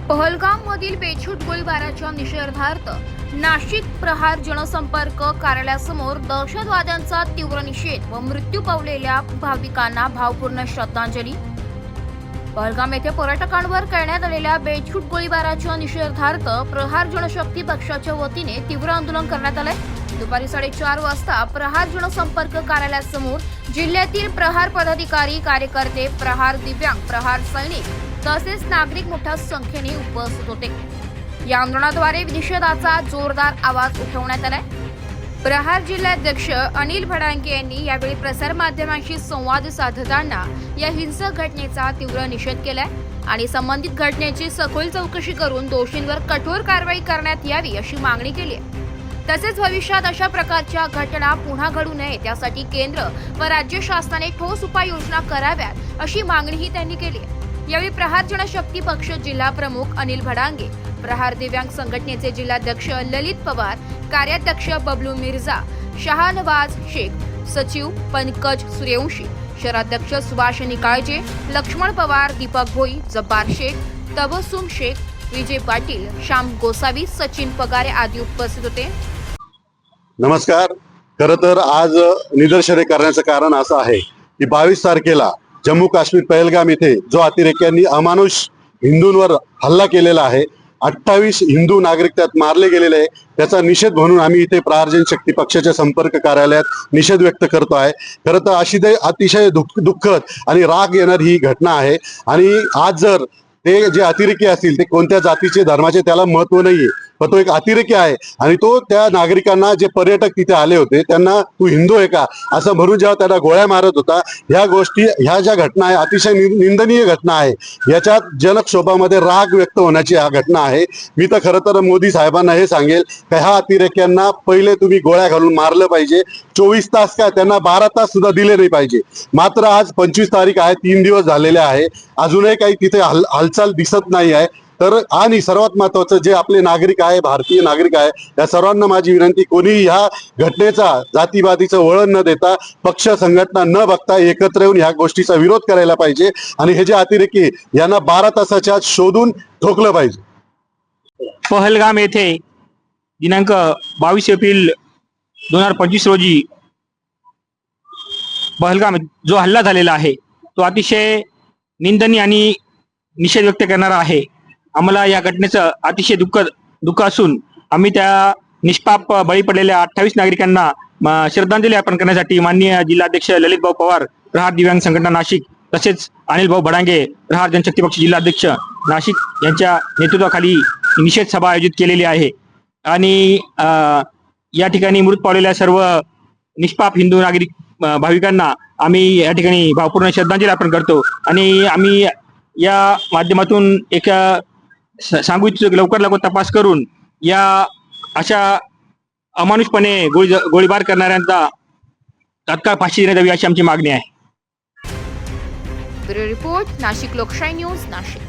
पहलगाममधील बेछूट गोळीबाराच्या निषेधार्थ नाशिक प्रहार जनसंपर्क कार्यालयासमोर दहशतवाद्यांचा तीव्र निषेध व मृत्यू पावलेल्या भाविकांना भावपूर्ण श्रद्धांजली। पहलगाम येथे पर्यटकांवर करण्यात आलेल्या बेछूट गोळीबाराच्या निषेधार्थ प्रहार जनशक्ती पक्षाच्या वतीने तीव्र आंदोलन करण्यात आले। दुपारी 4:30 वाजता प्रहार जनसंपर्क कार्यालयासमोर जिल्ह्यातील प्रहार पदाधिकारी, कार्यकर्ते, प्रहार दिव्यांग, प्रहार सैनिक तसेच नागरिक मोठ्या संख्येने उपस्थित होते। या आंदोलनाद्वारे निषेधाचा जोरदार आवाज उठवण्यात आला। प्रहार जिल्हाध्यक्ष अनिल भडांगे यांनी यावेळी प्रसार माध्यमांशी संवाद साधताना या हिंसक घटनेचा तीव्र निषेध केलाय आणि संबंधित घटनेची सखोल चौकशी करून दोषींवर कठोर कारवाई करण्यात यावी अशी मागणी केली आहे। तसेच भविष्यात अशा प्रकारच्या घटना पुन्हा घडू नये त्यासाठी केंद्र व राज्य शासनाने ठोस उपाययोजना कराव्यात अशी मागणीही त्यांनी केली आहे। यावेळी प्रहार जनशक्ती पक्ष जिल्हा प्रमुख अनिल भडांगे, प्रहार दिव्यांग संघटनेचे जिल्हाध्यक्ष ललित पवार, कार्याध्यक्ष बबलू मिर्झा, शहानवाज शेख, सचिव पंकज सूर्यवंशी, शहराध्यक्ष सुभाष निकाळजे, लक्ष्मण पवार, दीपक भोई, जब्बार शेख, तबसुम शेख, विजय पाटील, श्याम गोसावी, सचिन पगारे आदी उपस्थित होते। नमस्कार। खरं तर आज निदर्शने करण्याचं कारण असं आहे की 22 तारखेला जम्मू काश्मीर पहलगाम येथे जो अतिरेक्यांनी अमानुष हिंदूंवर हल्ला केलेला आहे, 28 हिंदू नागरिक त्यात मारले गेलेले आहे, त्याचा निषेध म्हणून आम्ही इथे प्रहार जनशक्ती पक्षाच्या संपर्क कार्यालयात निषेध व्यक्त करतो आहे। खरं तर अशी अतिशय दुःखद आणि राग येणारी ही घटना आहे आणि आज जर ते जे अतिरेकी असतील ते कोणत्या जातीचे धर्माचे त्याला महत्व नाहीये, पण तो एक अतिरेकी आहे आणि तो त्या नागरिकांना, जे पर्यटक तिथे आले होते त्यांना तू हिंदू आहे का असं म्हणून जेव्हा त्याला गोळ्या मारत होता, ह्या ज्या घटना आहे अतिशय निंदनीय घटना आहे। याच्यात जनक्षोभामध्ये राग व्यक्त होण्याची हा घटना आहे। मी तर खरं तर मोदी साहेबांना हे सांगेल की ह्या अतिरेक्यांना पहिले तुम्ही गोळ्या घालून मारलं पाहिजे। 24 तास काय, त्यांना 12 तास सुद्धा दिले नाही पाहिजे। मात्र आज 25 तारीख आहे, 3 दिवस झालेले आहे, अजूनही काही तिथे हालचाल दिसत नाही आहे। तर आणि सर्वात महत्वाचं, जे आपले नागरिक आहे, भारतीय नागरिक आहे, या सर्वांना माझी विनंती, कोणी ह्या घटनेचा जातीवादीचं वळण न देता, पक्ष संघटना न बघता एकत्र येऊन ह्या गोष्टीचा विरोध करायला पाहिजे आणि हे जे अतिरेकी यांना 12 तासाच्या आत शोधून ठोकलं पाहिजे। पहलगाम येथे दिनांक 22 एप्रिल 2025 रोजी पहलगाम जो हल्ला झालेला आहे तो अतिशय निंदनीय आणि निषेध व्यक्त करणारा आहे। आम्हाला या घटनेचं अतिशय दुःख असून आम्ही त्या निष्पाप बळी पडलेल्या 28 नागरिकांना श्रद्धांजली अर्पण करण्यासाठी माननीय जिल्हाध्यक्ष ललित भाऊ पवार, प्रहार दिव्यांग संघटना नाशिक, तसेच अनिल भाऊ भडांगे, प्रहार जनशक्ती पक्ष जिल्हाध्यक्ष नाशिक यांच्या नेतृत्वाखाली निषेध सभा आयोजित केलेली आहे आणि या ठिकाणी मृत पावलेल्या सर्व निष्पाप हिंदू नागरिक भाविकांना आम्ही या ठिकाणी भावपूर्ण श्रद्धांजली अर्पण करतो आणि आम्ही या माध्यमातून एक सांगू इच्छितो, लवकर तपास करून या अशा अमानुषपणे गोळीबार करणाऱ्यांचा तात्काळ फाशी देण्यात यावी अशी आमची मागणी आहे। ब्युरो रिपोर्ट, नाशिक लोकशाही न्यूज, नाशिक।